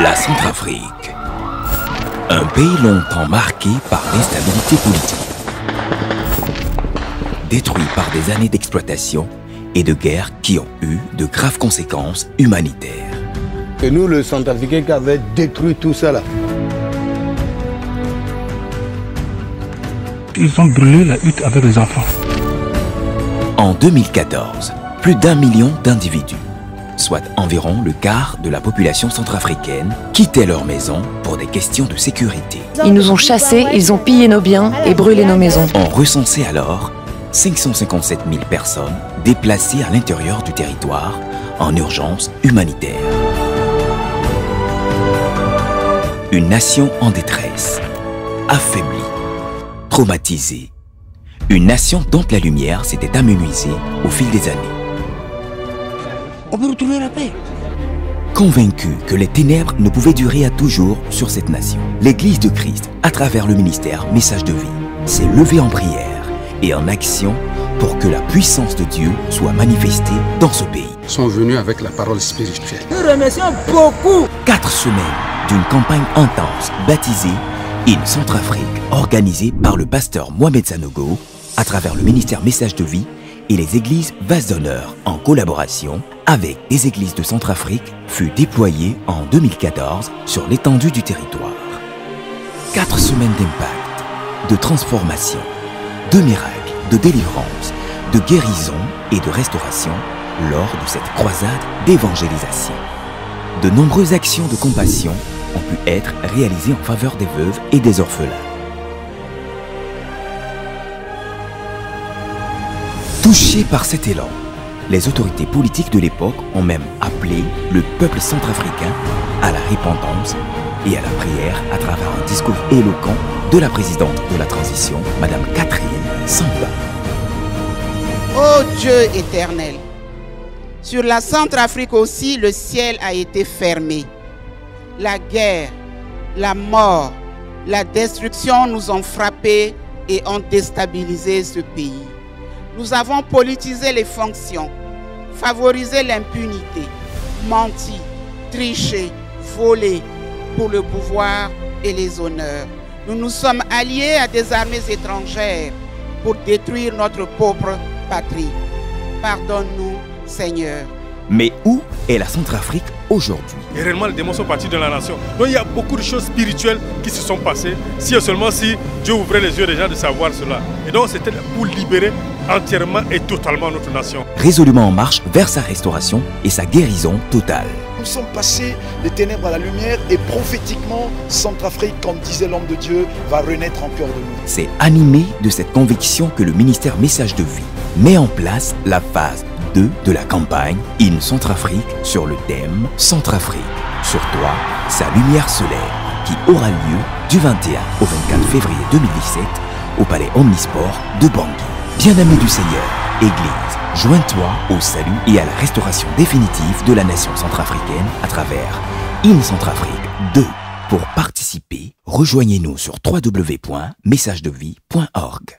La Centrafrique, un pays longtemps marqué par l'instabilité politique, détruit par des années d'exploitation et de guerres qui ont eu de graves conséquences humanitaires. C'est nous, le Centrafricain, qui avait détruit tout ça là. Ils ont brûlé la hutte avec les enfants. En 2014, plus d'1 million d'individus, soit environ le quart de la population centrafricaine, quittaient leur maison pour des questions de sécurité. Ils nous ont chassés, ils ont pillé nos biens et brûlé nos maisons. On recensait alors 557 000 personnes déplacées à l'intérieur du territoire en urgence humanitaire. Une nation en détresse, affaiblie, traumatisée. Une nation dont la lumière s'était amenuisée au fil des années. On peut retrouver la paix. Convaincu que les ténèbres ne pouvaient durer à toujours sur cette nation, l'Église de Christ, à travers le ministère Message de Vie, s'est levée en prière et en action pour que la puissance de Dieu soit manifestée dans ce pays. Ils sont venus avec la parole spirituelle. Nous remercions beaucoup. 4 semaines d'une campagne intense baptisée In Centrafrique, organisée par le pasteur Mohamed Sanogo à travers le ministère Message de Vie et les églises Vase d'Honneur en collaboration avec des églises de Centrafrique fut déployée en 2014 sur l'étendue du territoire. 4 semaines d'impact, de transformation, de miracles, de délivrance, de guérison et de restauration lors de cette croisade d'évangélisation. De nombreuses actions de compassion ont pu être réalisées en faveur des veuves et des orphelins. Touchés par cet élan, les autorités politiques de l'époque ont même appelé le peuple centrafricain à la repentance et à la prière à travers un discours éloquent de la présidente de la transition, Madame Catherine Samba. Ô Dieu éternel, sur la Centrafrique aussi, le ciel a été fermé. La guerre, la mort, la destruction nous ont frappés et ont déstabilisé ce pays. Nous avons politisé les fonctions, favorisé l'impunité, menti, triché, volé pour le pouvoir et les honneurs. Nous nous sommes alliés à des armées étrangères pour détruire notre pauvre patrie. Pardonne-nous, Seigneur. Mais où est la Centrafrique aujourd'hui? Et réellement, les démons sont partis de la nation. Donc il y a beaucoup de choses spirituelles qui se sont passées. Si seulement si Dieu ouvrait les yeux des gens de savoir cela. Et donc c'était pour libérer entièrement et totalement notre nation. Résolument en marche vers sa restauration et sa guérison totale. Nous sommes passés des ténèbres à la lumière et prophétiquement, Centrafrique, comme disait l'homme de Dieu, va renaître en cœur de nous. C'est animé de cette conviction que le ministère Message de Vie met en place la phase 2 de la campagne In Centrafrique sur le thème Centrafrique. Sur toi, sa lumière solaire qui aura lieu du 21 au 24 février 2017 au Palais Omnisport de Bangui. Bien-aimés du Seigneur, Église, joins-toi au salut et à la restauration définitive de la nation centrafricaine à travers In Centrafrique 2. Pour participer, rejoignez-nous sur www.messagedevie.org.